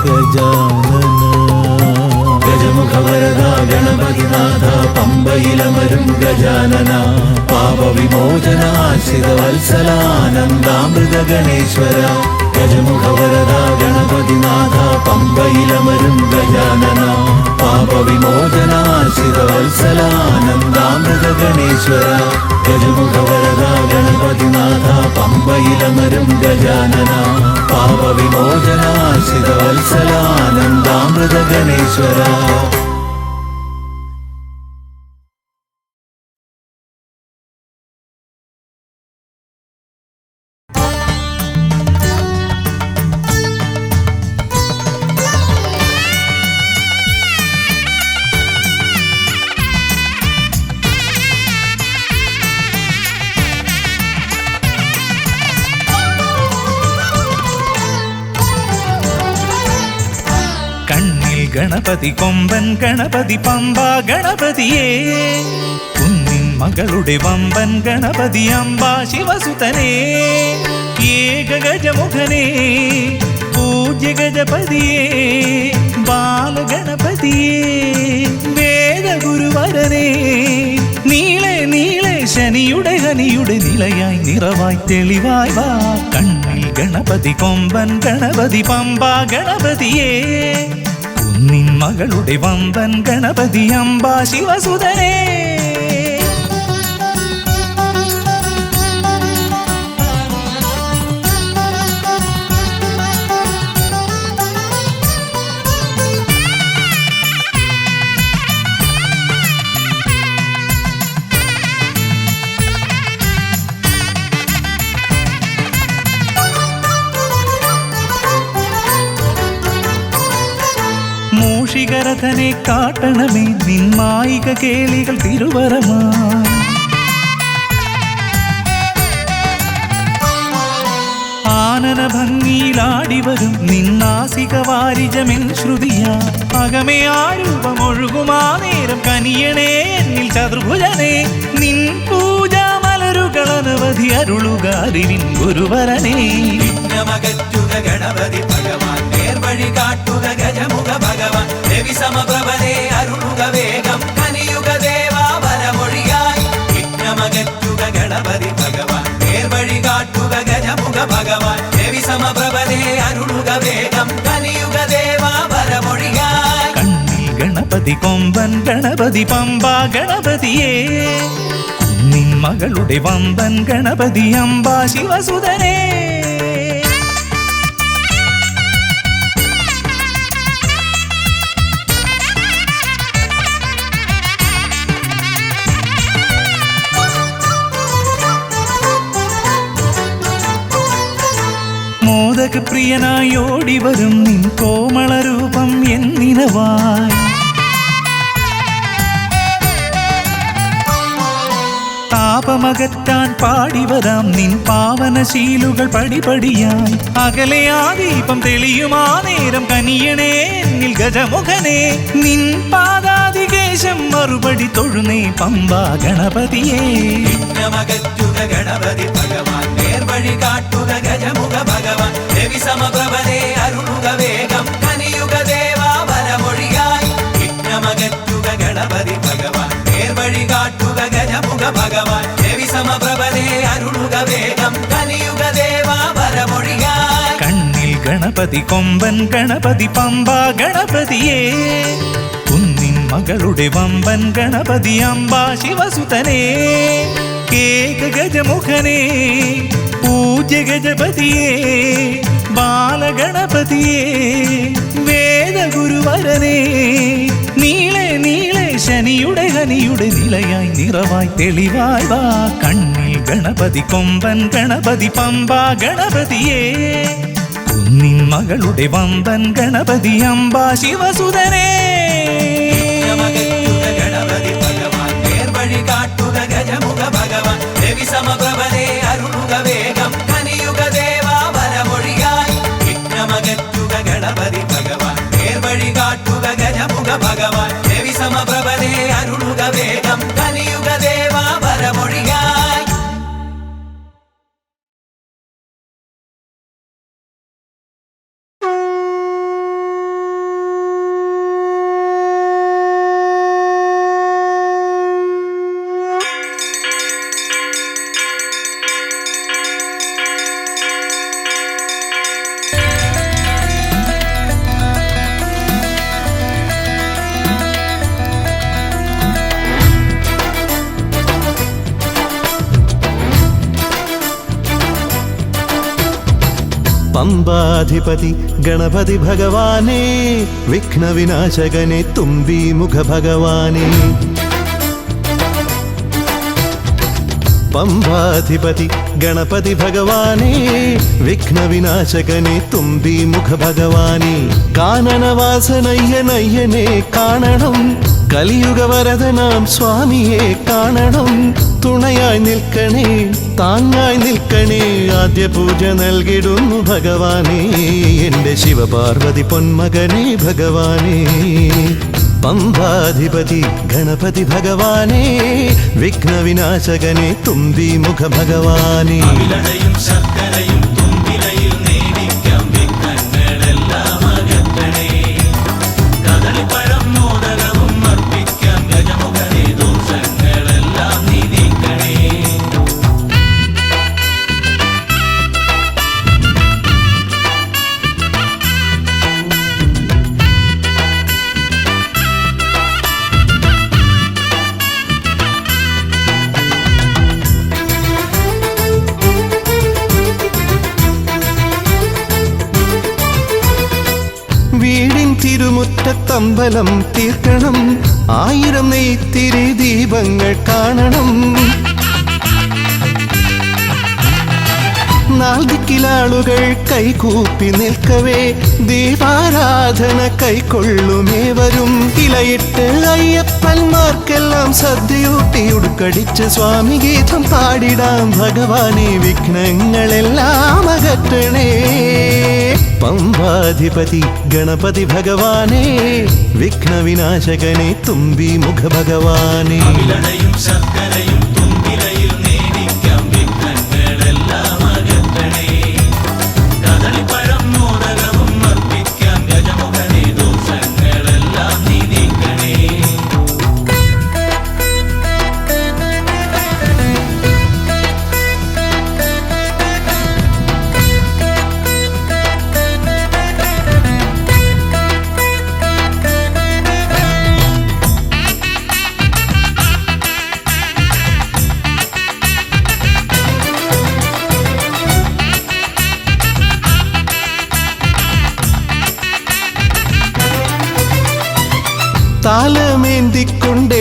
ഗജാനന ഗജമുഖവരദ ഗണപതിനാഥ പമ്പയിലമരും ഗജാനന പാപവിമോചനാശ്രിതവത്സലാനന്ദാമൃത ഗണേശ്വര ഗജമുഖവരദ ഗണപതിനാഥ പമ്പയിലമരും ഗജാനന പാപവിമോചനാശ്രിതവത്സലാനന്ദാമൃത ഗണേശ്വര ഗജമുഖവരദ ഗണപതിനാഥ പമ്പയിലമരും ഗജാനന പാപവിമോചനാശ്രിതവത്സലാനന്ദാമൃത ഗണേശ്വര ഗണപതി കൊമ്പൻ ഗണപതി പമ്പ ഗണപതിയേ കുന്നിൻ മകളുടെ വമ്പൻ ഗണപതി അമ്പ ശിവസുതനേ ഏകഗജമുഖനേ പൂജ്യ ഗജപതിയേ ബാലഗണപതിയേ വേദഗുരുവരനേ നീളെ നീളെ ശനിയുടെ ഹനിയുടെ നിലയായി നിറവായി തെളിവായി വാ കണ്ണിൽ ഗണപതി കൊമ്പൻ ഗണപതി പമ്പ ഗണപതിയേ നിൻ മകളുടെ വമ്പൻ ഗണപതി അമ്പ ശിവസുതനേ മൂഷികരഥനെ കാട്ടണമേ നിന്മായിക കേളികൾ തിരുവരമാ ആനന ഭംഗിയിലാടിവരും നിന്നാസിക വാരിജമെൻ ശ്രുതിയാ അകമേ ആരൂപമൊഴുകുമാ നേരം കനിയണേ എന്നിൽ ചതുർഭുജനേ നിൻ പൂജാ മലരുകളനവധി അരുളുക അറിവിൻ ഗുരുവരനേ വിഘ്നമകറ്റുക ഗണപതി ഭഗവാൻ നേർവഴി കാട്ടുക ഗജമുഖ ഭഗവാൻ രവി സമപ്രഭനെ അരുളുക വേഗം കനിയുക ദേവാ വരമൊഴിയായി വിഘ്നമകറ്റുക ഗണപതി ഭഗവാൻ നേർവഴി കാട്ടുക ഗജമുഖ ഭഗവാൻ രവി സമപ്രഭനെ അരുളുക വേഗം കനിയുക ദേവാ വരമൊഴിയായി കണ്ണിൽ ഗണപതി കൊമ്പൻ ഗണപതി പമ്പ ഗണപതിയേ നിൻ മകളുടെ വമ്പൻ ഗണപതി അമ്പ ശിവസുതനേ മോദകപ്രിയനായി ഓടിവരും നിൻ കോമളരൂപം എന്നിനവായി താപമകറ്റാൻ പാടിവരാം നിൻ പാവനശീലുകൾ പടിപടിയായി അകലെ ആ ദീപം തെളിയുമാ നേരം കനിയണേ എന്നിൽ ഗജമുഖനേ നിൻ പാദാതികേശം മറുപടി തൊഴുന്നേ പമ്പ ഗണപതിയേ വിഘ്നമകറ്റുക ഗണപതി ഭഗവാൻ നേർവഴി കാട്ടുക ഗജമുഖ ഭഗവാൻ രവി സമപ്രഭനെ അരുളുക വേഗം കനിയുക ദേവാ വരമൊഴിയായി വിഘ്നമകറ്റുക ഗണപതി ഭഗവാൻ നേർവഴി കാട്ടുക ഗജമുഖ ഭഗവാൻ രവി സമപ്രഭനെ അരുളുക വേഗം കനിയുക ദേവാ വരമൊഴിയായി കണ്ണിൽ ഗണപതി കൊമ്പൻ ഗണപതി പമ്പ ഗണപതിയേ കുന്നിൻ മകളുടെ വമ്പൻ ഗണപതി അമ്പ ശിവസുതനേ ഏകഗജമുഖനേ പൂജ്യ ഗജപതിയേ ബാലഗണപതിയേ വേദഗുരുവരനേ നീളെ നീളെ ശനിയുടെ ഹനിയുടെ നിലയായി നിറവായി തെളിവായി വാ കണ്ണിൽ ഗണപതി കൊമ്പൻ ഗണപതി പമ്പ ഗണപതിയേ കുന്നിൻ മകളുടെ വമ്പൻ ഗണപതി അംബാ ശിവസുതനേ വിഘ്നമകറ്റുക ഗണപതി ഭഗവാൻ നേർവഴി കാട്ടുക ഗജമുഖ ഭഗവാൻ രവി സമപ്രഭനെ അരുളുക വേഗം കനിയുക ദേവാ വരമൊഴിയായി വിഘ്നമകറ്റുക ഗണപതി ഭഗവാൻ നേർവഴി കാട്ടുക ഗജമുഖ ഭഗവാൻ രവി സമപ്രഭനെ അരുളുക വേഗം കനിയുക ദേവാ വരമൊഴിയായി. പമ്പാധിപതി ഗണപതി ഭഗവാനേ വിഘ്നവിനാശകനെ തുമ്പി മുഖ ഭഗവാനേ പമ്പാധിപതി ഗണപതി ഭഗവാനേ വിഘ്നവിനാശകനെ തുമ്പി മുഖ ഭഗവാനേ കാനനവാസനയ്യനയ്യനെ കാണണം കലിയുഗ വരദനാം സ്വാമിയെ കാണണം തുണയായി നിൽക്കണേ താങ്ങായി നിൽക്കണേ ആദ്യ പൂജ നൽകിടുന്നു ഭഗവാനേ എൻ്റെ ശിവപാർവതി പൊന്മകനേ ഭഗവാനേ പമ്പാധിപതി ഗണപതി ഭഗവാനേ വിഘ്നവിനാശകനെ തുമ്പി മുഖ ഭഗവാനേ അവിലടയും ശർക്കരയും തുമ്പിലയിൽ നേടിക്കാം വിഘ്നങ്ങളെല്ലാം അകറ്റണേ കദളിപ്പഴം മോദകവും അർപ്പിക്കാം ഗജമുഖനെ ദോഷങ്ങളെല്ലാം നീ നീക്കണേ. വീടിൻ തിരുമുറ്റത്തമ്പലം തീർക്കണം 1000 നെയ്ത്തിരി ദീപങ്ങൾ കാണണം നാൽദിക്കിലാളുകൾ കൈകൂപ്പി നിൽക്കവേ ദീപാരാധന കൈക്കൊള്ളുമേവരും ഇലയിട്ട് അയ്യപ്പന്മാർക്കെല്ലാം സദ്യയൂട്ടി ഉടുക്കടിച്ച് സ്വാമി ഗീതം പാടിടാം ഭഗവാനെ വിഘ്നങ്ങളെല്ലാം അകറ്റണേ പമ്പാധിപതി ഗണപതി ഭഗവാനേ വിഘ്നവിനാശകനെ തുമ്പി മുഖ ഭഗവാനേ അവിലടയും ശർക്കരയും തുമ്പിലയിൽ നേടിക്കാം വിഘ്നങ്ങളെല്ലാം അകറ്റണേ കദളിപ്പഴം മോദകവും അർപ്പിക്കാം ഗജമുഖനെ ദോഷങ്ങളെല്ലാം നീ നീക്കണേ.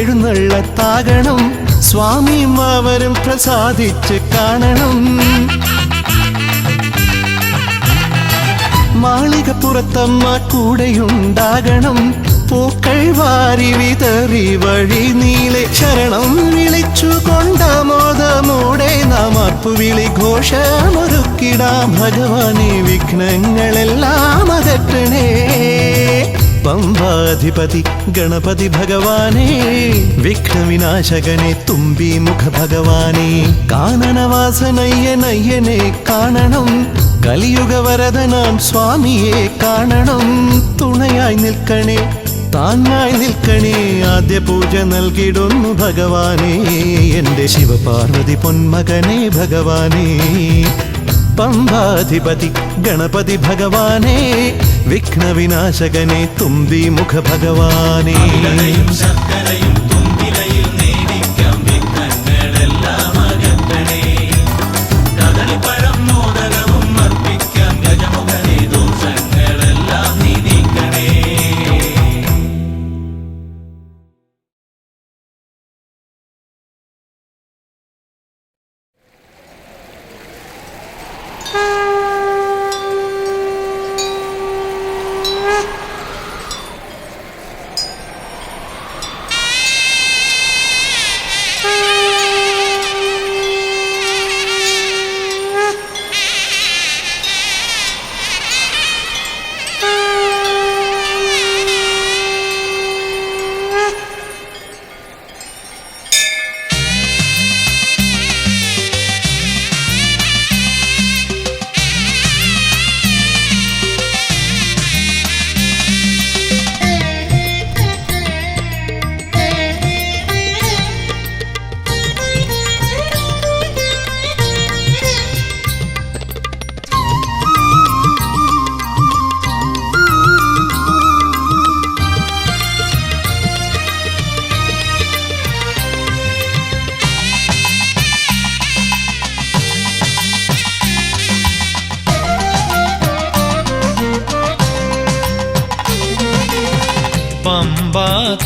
താലമേന്തിക്കൊണ്ടെഴുന്നള്ളത്താകണം സ്വാമിയും അവരും പ്രസാദിച്ച് കാണണം മാളികപ്പുറത്തമ്മ കൂടെയുണ്ടാകണം പൂക്കൾ വാരി വിതറി വഴി നീളെ ശരണം വിളിച്ചു കൊണ്ടാമോദമോടെ നാം അർപ്പുവിളി ഘോഷമൊരുക്കിടാം ഭഗവാനെ വിഘ്നങ്ങളെല്ലാം അകറ്റണേ പമ്പാധിപതി ഗണപതി ഭഗവാനേ വിഘ്നവിനാശകനെ തുമ്പി മുഖ ഭഗവാനേ കാനനവാസനയ്യനയ്യനെ കാണണം കലിയുഗ വരദനാം സ്വാമിയെ കാണണം തുണയായി നിൽക്കണേ താങ്ങായി നിൽക്കണേ ആദ്യ പൂജ നൽകിടുന്നു ഭഗവാനേ എൻ്റെ ശിവപാർവതി പൊന്മകനേ ഭഗവാനേ പമ്പാധിപതി ഗണപതി ഭഗവാനേ വിഘ്നവിനാശകനെ തുമ്പി മുഖ ഭഗവാനേ അവിലടയും ശർക്കരയും തുമ്പിലയിൽ നേടിക്കാം വിഘ്നങ്ങളെല്ലാം അകറ്റണേ കദളിപ്പഴം മോദകവും അർപ്പിക്കാം ഗജമുഖനെ ദോഷങ്ങളെല്ലാം നീ നീക്കണേ.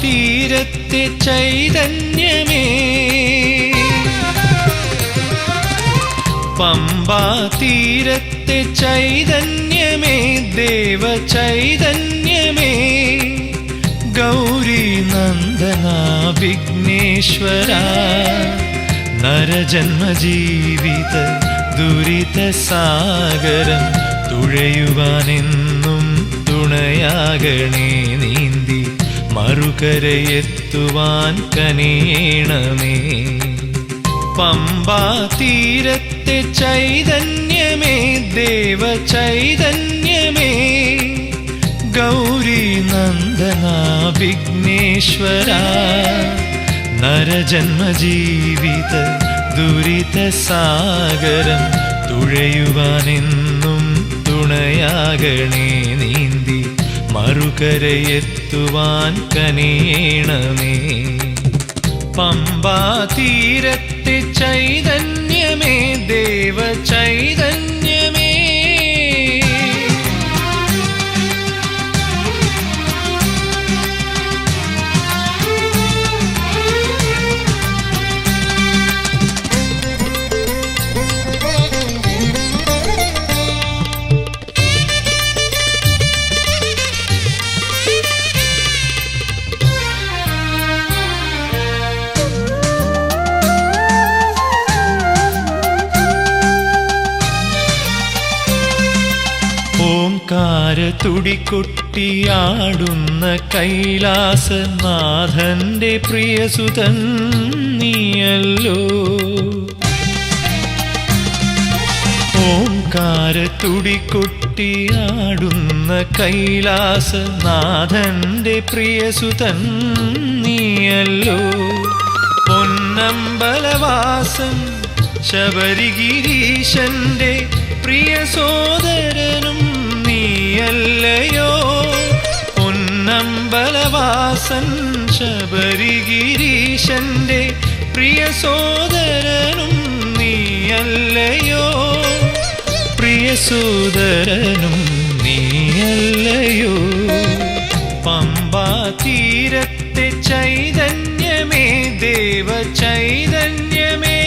തീരത്തെ ചൈതന്യമേ, പമ്പാ തീരത്തെ ചൈതന്യമേ, ദേവ ചൈതന്യമേ, ഗൗരി നന്ദന വിഘ്നേശ്വര, നരജന്മജീവിത ദുരിത സാഗരം തുഴയുവാനെന്നും തുണയാകണേ, നീന്തി മറുകരയെത്തുവാൻ കനിയണമേ. പമ്പാ തീരത്തെ ചൈതന്യമേ, ദേവ ചൈതന്യമേ, ഗൗരി നന്ദന വിഘ്നേശ്വര, നരജന്മജീവിത ദുരിത സാഗരം തുഴയുവാനെന്നും തുണയാകണേ, നീന്തി മറുകരയെത്തുവാൻ കനിയണമേ. പമ്പാ തീരത്തെ ചൈതന്യമേ, ദേവ ചൈതന്യമേ. തുടികൊട്ടിയാടുന്ന കൈലാസനാഥന്റെ പ്രിയസുതൻ നീയല്ലോ. ഓംകാര തുടികൊട്ടിയാടുന്ന കൈലാസനാഥന്റെ പ്രിയസുതൻ നീയല്ലോ. പൊന്നമ്പലവാസൻ ശബരിഗിരീശന്റെ പ്രിയ സോദരനും നീയല്ലയോ. പൊന്നമ്പലവാസൻ ശബരിഗിരീശന്റെ പ്രിയ സോദരനും നീയല്ലയോ. പ്രിയ സോദരനും നീയല്ലയോ. പമ്പാ തീരത്തെ ചൈതന്യമേ, ദേവ ചൈതന്യമേ.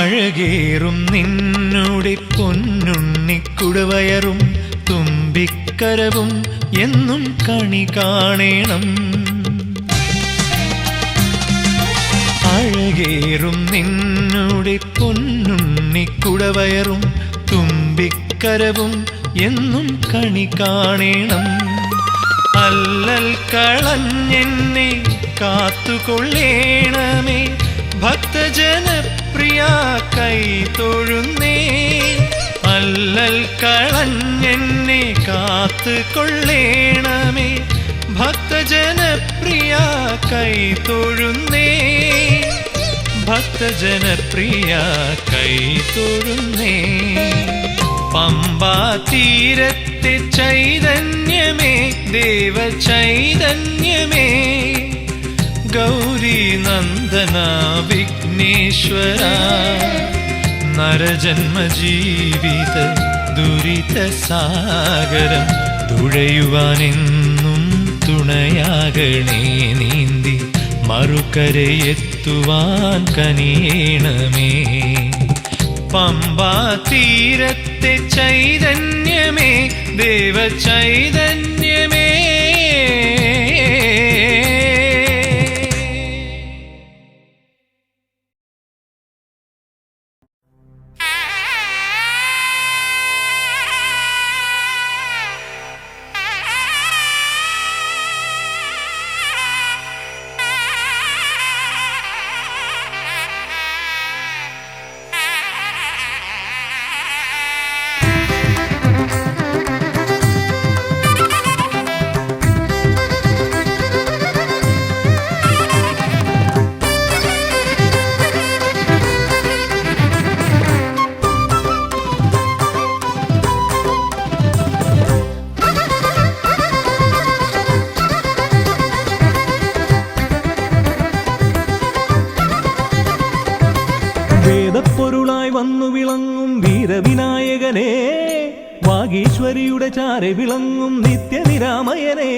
അഴകേറും നിന്നുടെ പൊന്നുണ്ണിക്കുടവയറും തുമ്പിക്കരവും എന്നും കണി കാണേണം. അഴകേറും നിന്നുടെ പൊന്നുണ്ണിക്കുടവയറും തുമ്പിക്കരവും എന്നും കണി കാണേണം. അല്ലൽ കളഞ്ഞെന്നെ കാത്തുകൊള്ളേണമേ, ഭക്തജനപ്രിയ കൈ തൊഴുന്നേ. അല്ലൽ കളഞ്ഞെന്നെ കാത്തുകൊള്ളേണമേ, ഭക്തജനപ്രിയ കൈ തൊഴുന്നേ. ഭക്തജനപ്രിയ കൈ തൊഴുന്നേ. പമ്പാ തീരത്തെ ചൈതന്യമേ, ദേവ ചൈതന്യമേ, ഗൗരി നന്ദന വിഘ്നേശ്വര, നരജന്മജീവിത ദുരിത സാഗരം തുഴയുവാനെന്നും തുണയാകണേ, നീന്തി മറുകരയെത്തുവാൻ കനിയണമേ. പമ്പാ തീരത്തെ ചൈതന്യമേ, ദേവ ചൈതന്യമേ. വന്നു വിളങ്ങും വീരവിനായകനെ, വാഗീശ്വരിയുടെ ചാരെ വിളങ്ങും നിത്യനിരാമയനെ.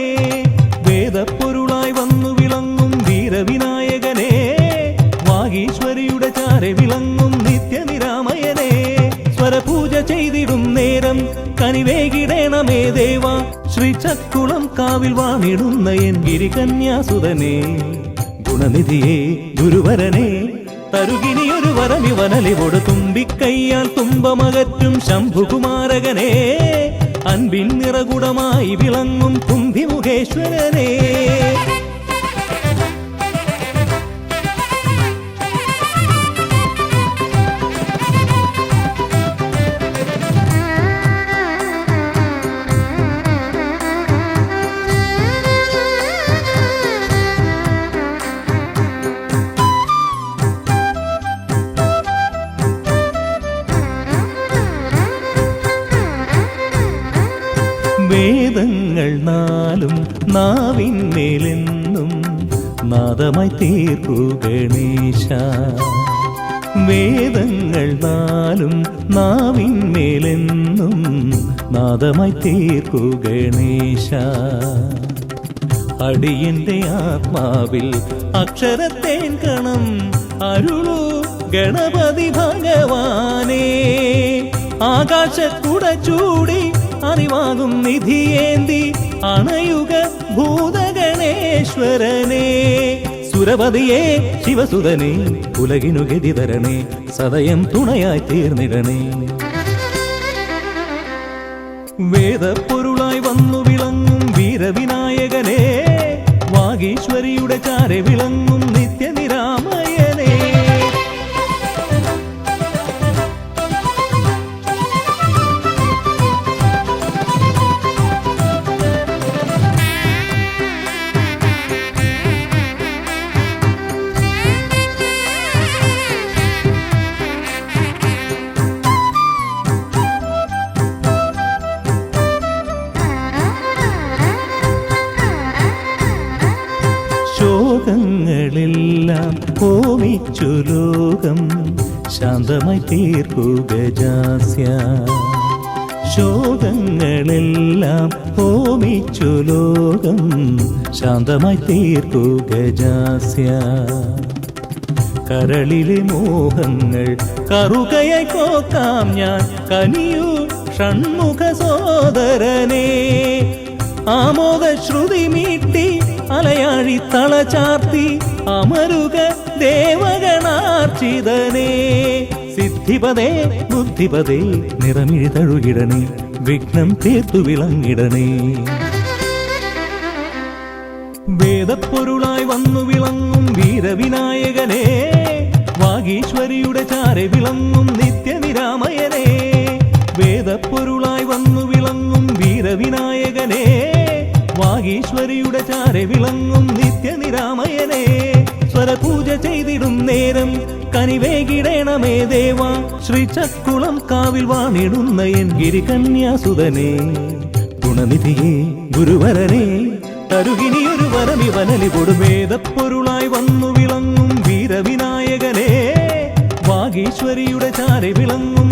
വേദപ്പൊരുളായി വന്നു വിളങ്ങും വീരവിനായകനെ, വാഗീശ്വരിയുടെ ചാരെ വിളങ്ങും നിത്യനിരാമയനെ. സ്വരപൂജ ചെയ്തിടും നേരം കനിവേകിടേണമേ ദേവ, ശ്രീചക്കുളം കാവിൽ വാണിടുന്ന എൻ ഗിരികന്യാസുതനെ. ഗുണനിധിയെ ഗുരുവരനെ, തരുകിനിയൊരു വരമിവനലിവോട് തുമ്പിക്കയ്യാൽ തുമ്പമകറ്റും ശംഭുകുമാരകനെ. അൻപിൻ നിറകുടമായി വിളങ്ങും കുംഭിമുഖേശ്വരനെ. വേദങ്ങൾ നാലും നാവിന്മേലെന്നും നാദമായി തീർക്കൂ ഗണേശ. വേദങ്ങൾ നാലും നാവിന്മേലെന്നും നാദമായി തീർക്കൂ ഗണേശ. അടിയന്റെ ആത്മാവിൽ അക്ഷരത്തേൻ കണം അരുളൂ ഗണപതി ഭഗവാനേ. ആകാശക്കുട ചൂടി അറിവാകും നിധിയേന്തി അണയുക ഭൂതഗണേശ്വരനെ. സുരപതിയെ ശിവസുതനെ, ഉലകിനു ഗതി തരണേ, സദയം തുണയായി തീർന്നിടണേ. വേദപ്പൊരുളായി വന്നു വിളങ്ങും വീരവിനായകനെ, വാഗീശ്വരിയുടെ ചാരെ വിളങ്ങും നിത്യനിരാമയനെ. ശോകങ്ങളെല്ലാം ഹോമിച്ചു ലോകം ശാന്തമായി തീർക്കൂ ഗജാസ്യ. ശോകങ്ങളെല്ലാം ഹോമിച്ചു ലോകം ശാന്തമായി തീർക്കൂ ഗജാസ്യ. കരളിലെ മോഹങ്ങൾ കറുകയായി കോക്കാം ഞാൻ, കനിയൂ ഷൺമുഖ സോദരനെ. ആമോദ ശ്രുതി മീട്ടി അലയാഴി തളചാർത്തി അമരുക ദേവഗണാർച്ചിതനെ. സിദ്ധിപദേ ബുദ്ധിപദേ നിറമിഴി തഴുകിടണേ, വിഘ്നം തീർത്തു വിളങ്ങിടണേ. വേദപ്പൊരുളായി വന്നു വിളങ്ങും വീരവിനായകനെ, വാഗീശ്വരിയുടെ ചാരെ വിളങ്ങും നിത്യനിരാമയനെ. വേദപ്പൊരുളായി വന്നു വിളങ്ങും വീരവിനായകനെ, വാഗീശ്വരിയുടെ ചാരെ വിളങ്ങും നിത്യനിരാമയനെ. സ്വരപൂജ ചെയ്തിടും നേരം കനിവേകിടേണമേ ദേവ, ശ്രീചക്കുളം കാവിൽ വാണിടുന്ന എൻ ഗിരികന്യാസുതനെ. ഗുണനിധിയെ ഗുരുവരനെ, തരുകിനിയൊരു വരമിവനലിവോട്. വേദപ്പൊരുളായി വന്നു വിളങ്ങും വീരവിനായകനെ, വാഗീശ്വരിയുടെ ചാരെ വിളങ്ങും